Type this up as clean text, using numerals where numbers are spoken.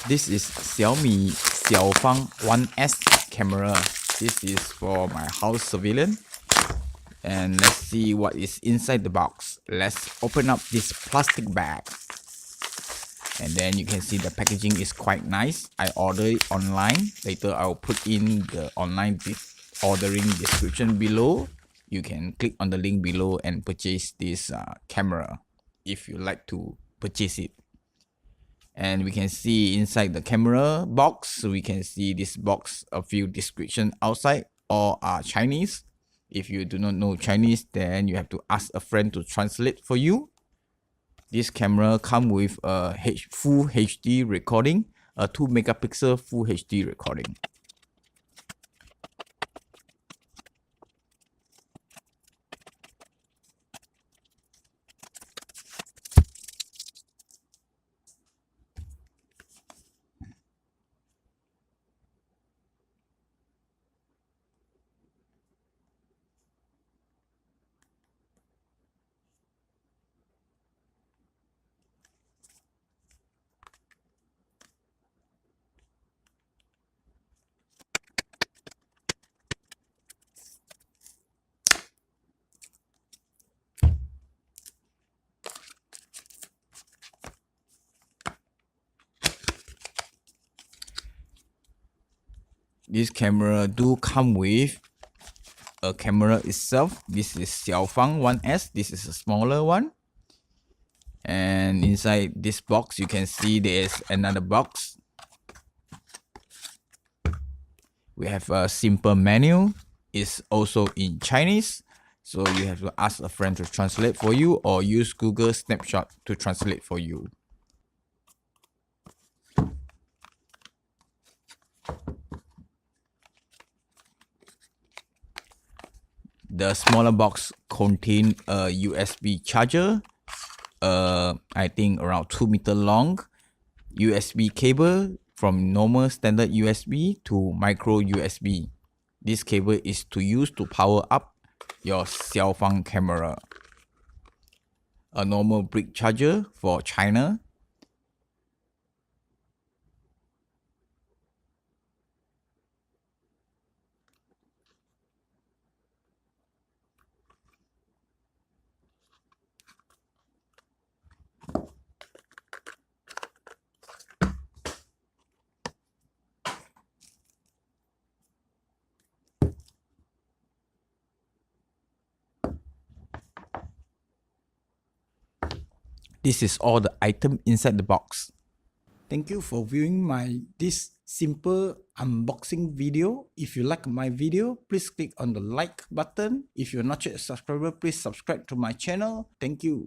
This is XiaoMi XIAOFANG 1S camera. This is for my house surveillance. And let's see what is inside the box. Let's open up this plastic bag. And then you can see the packaging is quite nice. I ordered it online. Later I'll put in the online ordering description below. You can click on the link below and purchase this camera if you like to purchase it. And we can see inside the camera box, we can see this box, a few description outside, all are Chinese. If you do not know Chinese, then you have to ask a friend to translate for you. This camera comes with a full HD recording, a 2 megapixel full HD recording. This camera do come with a camera itself. This is XiaoFang 1S. This is a smaller one. And inside this box, you can see there is another box. We have a simple menu. It's also in Chinese. So you have to ask a friend to translate for you or use Google Snapshot to translate for you. The smaller box contains a USB charger, I think around 2 meters long, USB cable from normal standard USB to micro USB. This cable is to use to power up your XiaoFang camera. A normal brick charger for China. This is all the item inside the box. Thank you for viewing this simple unboxing video. If you like my video, please click on the like button. If you're not yet a subscriber, please subscribe to my channel. Thank you.